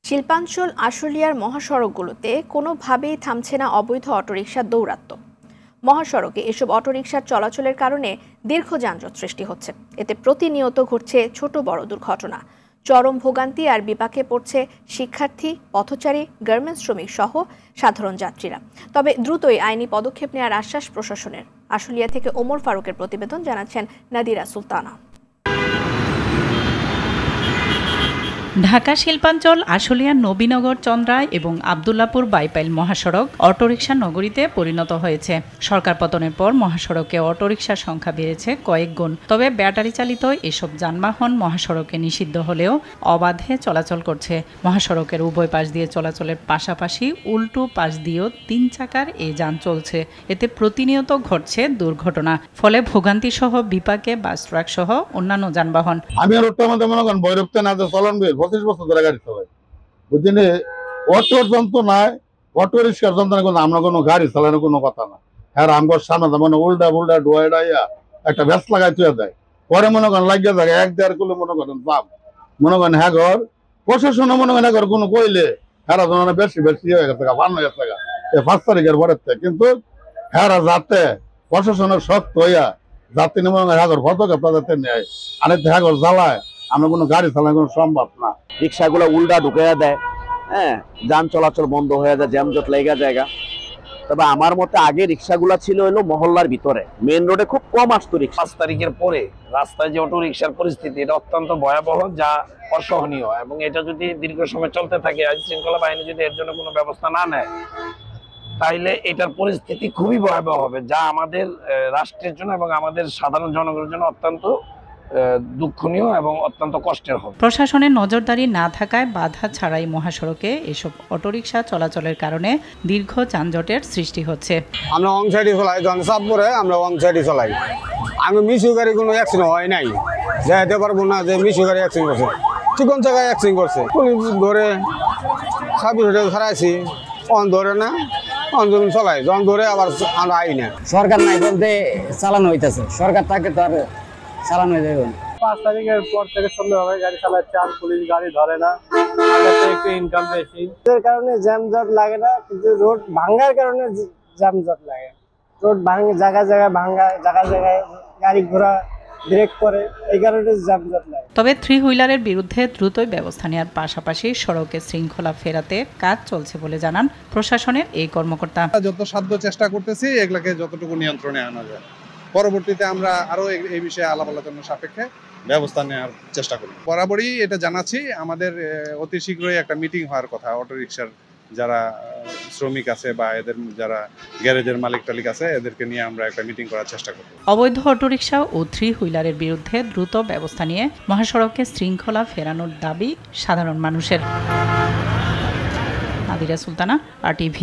শিল্পাঞ্চল আশুলিয়ার মহাসড়কগুলোতে কোনোভাবেই থামছে না অবৈধ অটোরিকশার দৌরাত্ম্য। মহাসড়কে এসব অটোরিকশার চলাচলের কারণে দীর্ঘ যানজট সৃষ্টি হচ্ছে। এতে প্রতিনিয়ত ঘটছে ছোট বড় দুর্ঘটনা। চরম ভোগান্তি আর বিপাকে পড়ছে শিক্ষার্থী, পথচারী, গার্মেন্টস শ্রমিক সহ সাধারণ যাত্রীরা। তবে দ্রুতই আইনি পদক্ষেপ নেওয়ার আশ্বাস প্রশাসনের। আশুলিয়া থেকে ওমর ফারুকের প্রতিবেদন, জানাচ্ছেন নাদিরা সুলতানা। ঢাকা শিল্পাঞ্চল আশুলিয়ার নবীনগর, চন্দ্রা এবং আব্দুল্লাপুর বাইপাইল মহাসড়ক অটোরিকশা নগরীতে পরিণত হয়েছে। সরকার পতনের পর মহাসড়কে অটোরিকশার সংখ্যা বেড়েছে কয়েক গুণ। তবে ব্যাটারি চালিত এসব যানবাহন মহাসড়কে নিষিদ্ধ হলেও অবাধে চলাচল করছে। মহাসড়কের উভয় পাশ দিয়ে চলাচলের পাশাপাশি উল্টো পাশ দিয়েও 3 চাকার এই যান চলছে। এতে প্রতিনিয়ত ঘটছে দুর্ঘটনা। ফলে ভোগান্তি সহ বিপাকে বাস, ট্রাক সহ অন্যান্য যানবাহন। আমি রোডটার মধ্যে মনে করেন বৈরক্তে না চলন 25 বছর ধরে গাড়ি চালাই, বুঝলি। অটোর যন্ত্র নাই, অটো রিক্সার যন্ত্র কোনো আমরা কোনো গাড়ি চালানোর কোনো কথা না। হ্যাঁ, আমার সামনে মানে উল্টা ডুয়াইয়া একটা ব্যাস লাগাই তুই দেয়, পরে মনে করেন লাগিয়ে যায় 1-1.5 কিলো মনে করেন দাম। মনে করেন হ্যাঁ ঘর প্রশাসনে মনে করেন ঘর কোনো কইলে হ্যাঁ বেশি হয়ে গেছে, 5 গেছে 5 তারিখের পরের থেকে। কিন্তু হ্যাঁ যাতে প্রশাসনের শক্ত হইয়া যাত্রী মনে করেন হ্যাঁ পদক্ষেপ যাতে নেয়, আর হ্যাঁ জ্বালায় আমরা কোনো গাড়ি চালানো সম্ভব না। রিক্সাগুলো উল্টা ঢুকে দেয়, হ্যাঁ, যান চলাচল বন্ধ হয়ে যায়, জ্যামজট লেগে জায়গা। তবে আমার মতে আগে রিক্সাগুলো ছিল হলো মহল্লার ভিতরে, মেইন রোডে খুব কম আসতো রিক্সা। 5 তারিখের পরে রাস্তায় যে অটো রিক্সার পরিস্থিতি, এটা অত্যন্ত ভয়াবহ, যা অসহনীয়। এবং এটা যদি দীর্ঘ সময় চলতে থাকে, আইন শৃঙ্খলা বাহিনী যদি এর জন্য কোনো ব্যবস্থা না নেয়, তাইলে এটার পরিস্থিতি খুবই ভয়াবহ হবে, যা আমাদের রাষ্ট্রের জন্য এবং আমাদের সাধারণ জনগণের জন্য অত্যন্ত দুঃখনীয় এবং অত্যন্ত কষ্টের হবে। প্রশাসনের নজরদারি না থাকায় বাধা ছাড়াই মহাসড়কে এসব অটোরিকশা চলাচলের কারণে দীর্ঘ যানজটের সৃষ্টি হচ্ছে। আমরা ওয়ান সাইডে চলাই, যখন চাপ পরে আমরা ওয়ান সাইডে চলাই। আমি মিশু গাড়ি কোনো অ্যাক্সিডেন্ট হয় নাই, যাইতে পারবো না যে মিশু গাড়ি অ্যাক্সিডেন্ট করছে, চিকন জায়গায় অ্যাক্সিডেন্ট করছে। পুলিশ ধরে সাবি ছাড়াইছি, অন ধরে না, অন যখন চলাই, যখন ধরে আবার আমরা আই না। সরকার নাই বলতে চালানো হইতেছে, সরকার থাকে তো আর চালানো হয়ে যাবে। 5 তারিখের পর থেকে সুন্দরভাবে গাড়ি চালাচ্ছে, আর পুলিশ গাড়ি ধরে না, একটু ইনকাম বেশি। এর কারণে জ্যামজট লাগে না, কিন্তু রোড ভাঙার কারণে জ্যামজট লাগে। রোড ভাঙে, জায়গায় ভাঙা, জায়গায় গাড়ি ঘোড়া ব্রেক করে, এই কারণে জ্যামজট লাগে। তবে 3 হুইলারের বিরুদ্ধে দ্রুতই ব্যবস্থা নেওয়ার পাশাপাশি সড়কে শৃঙ্খলা ফেরাতে কাজ চলছে বলে জানান প্রশাসনের এই কর্মকর্তা। যত সাধ্য চেষ্টা করতেছি এগুলাকে যতটুকু নিয়ন্ত্রণে আনা যায়। পরবর্তীতে আমরা আরো এই বিষয়ে আলাপ আলোচনা সাপেক্ষে ব্যবস্থা নেওয়ার চেষ্টা করি। বরাবরই এটা জানাচ্ছি, আমাদের অতি শীঘ্রই একটা মিটিং হওয়ার কথা অটোরিকশার যারা শ্রমিক আছে বা এদের যারা গ্যারেজের মালিক টালিক আছে, এদেরকে নিয়ে আমরা একটা মিটিং করার চেষ্টা করব। অবৈধ অটোরিকশা ও 3 হুইলারের বিরুদ্ধে দ্রুত ব্যবস্থা নিয়ে মহাসড়কে শৃঙ্খলা ফেরানোর দাবি সাধারণ মানুষের। নাদিরা সুলতানা, RTV।